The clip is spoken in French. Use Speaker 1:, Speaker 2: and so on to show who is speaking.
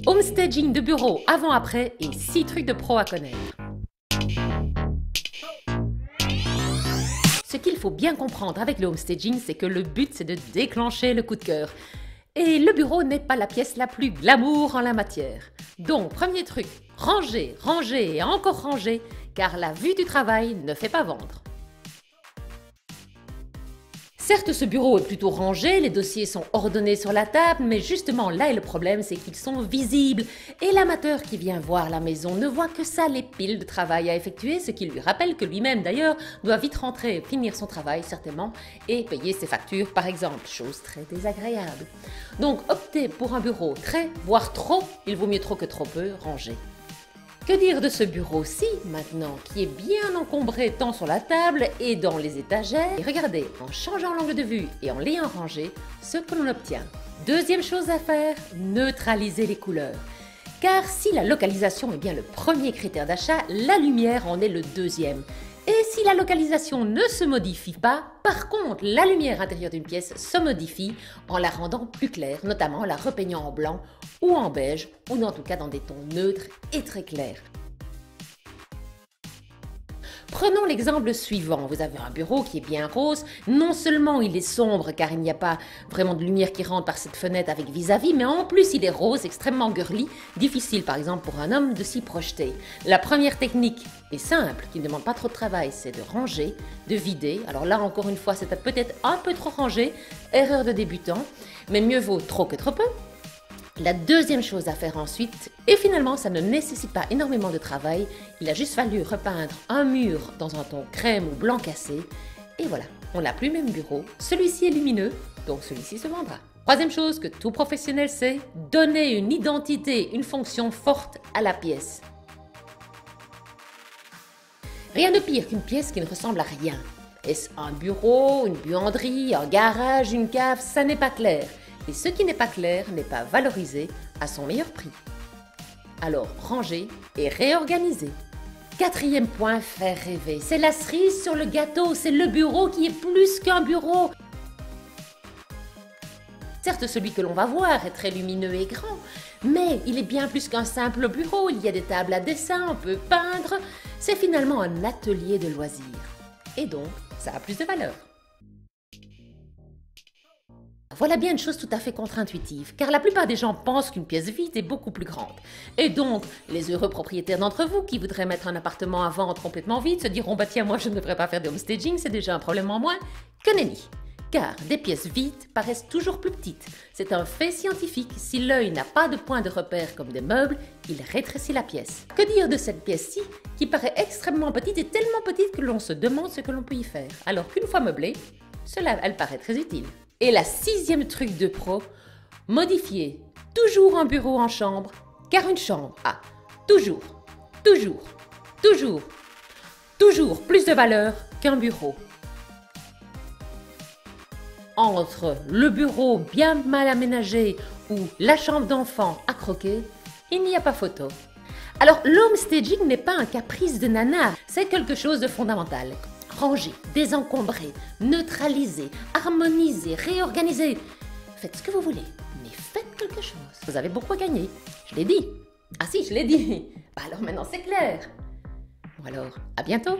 Speaker 1: Homestaging de bureau avant-après et 6 trucs de pro à connaître. Ce qu'il faut bien comprendre avec le homestaging, c'est que le but c'est de déclencher le coup de cœur. Et le bureau n'est pas la pièce la plus glamour en la matière. Donc, premier truc, ranger, ranger et encore ranger, car la vue du travail ne fait pas vendre. Certes, ce bureau est plutôt rangé, les dossiers sont ordonnés sur la table, mais justement là est le problème, c'est qu'ils sont visibles. Et l'amateur qui vient voir la maison ne voit que ça, les piles de travail à effectuer, ce qui lui rappelle que lui-même d'ailleurs doit vite rentrer, finir son travail certainement, et payer ses factures par exemple, chose très désagréable. Donc optez pour un bureau très, voire trop, il vaut mieux trop que trop peu, rangé. Que dire de ce bureau-ci, maintenant, qui est bien encombré tant sur la table et dans les étagères? Et regardez, en changeant l'angle de vue et en l'ayant rangé, ce que l'on obtient. Deuxième chose à faire, neutraliser les couleurs. Car si la localisation est bien le premier critère d'achat, la lumière en est le deuxième. Et si la localisation ne se modifie pas, par contre, la lumière intérieure d'une pièce se modifie en la rendant plus claire, notamment en la repeignant en blanc ou en beige, ou en tout cas dans des tons neutres et très clairs. Prenons l'exemple suivant, vous avez un bureau qui est bien rose, non seulement il est sombre car il n'y a pas vraiment de lumière qui rentre par cette fenêtre avec vis-à-vis, mais en plus il est rose, extrêmement girly, difficile par exemple pour un homme de s'y projeter. La première technique est simple, qui ne demande pas trop de travail, c'est de ranger, de vider. Alors là encore une fois c'est peut-être un peu trop rangé, erreur de débutant, mais mieux vaut trop que trop peu. La deuxième chose à faire ensuite, et finalement ça ne nécessite pas énormément de travail, il a juste fallu repeindre un mur dans un ton crème ou blanc cassé, et voilà, on n'a plus le même bureau, celui-ci est lumineux, donc celui-ci se vendra. Troisième chose que tout professionnel sait, donner une identité, une fonction forte à la pièce. Rien de pire qu'une pièce qui ne ressemble à rien. Est-ce un bureau, une buanderie, un garage, une cave? Ça n'est pas clair. Et ce qui n'est pas clair n'est pas valorisé à son meilleur prix. Alors, ranger et réorganiser. Quatrième point, faire rêver. C'est la cerise sur le gâteau, c'est le bureau qui est plus qu'un bureau. Certes, celui que l'on va voir est très lumineux et grand, mais il est bien plus qu'un simple bureau. Il y a des tables à dessin, on peut peindre. C'est finalement un atelier de loisirs. Et donc, ça a plus de valeur. Voilà bien une chose tout à fait contre-intuitive, car la plupart des gens pensent qu'une pièce vide est beaucoup plus grande. Et donc, les heureux propriétaires d'entre vous qui voudraient mettre un appartement à vendre complètement vide se diront « Bah tiens, moi je ne devrais pas faire de homestaging, c'est déjà un problème en moins ». Que nenni! Car des pièces vides paraissent toujours plus petites. C'est un fait scientifique, si l'œil n'a pas de point de repère comme des meubles, il rétrécit la pièce. Que dire de cette pièce-ci, qui paraît extrêmement petite et tellement petite que l'on se demande ce que l'on peut y faire, alors qu'une fois meublée, elle paraît très utile. Et la sixième truc de pro, modifier toujours un bureau en chambre, car une chambre a toujours plus de valeur qu'un bureau. Entre le bureau bien mal aménagé ou la chambre d'enfant à croquer, il n'y a pas photo. Alors l'homestaging n'est pas un caprice de nana, c'est quelque chose de fondamental. Ranger, désencombrer, neutraliser, harmoniser, réorganiser. Faites ce que vous voulez, mais faites quelque chose. Vous avez beaucoup à gagner. Je l'ai dit. Ah si, je l'ai dit. Bah alors maintenant c'est clair. Bon alors, à bientôt.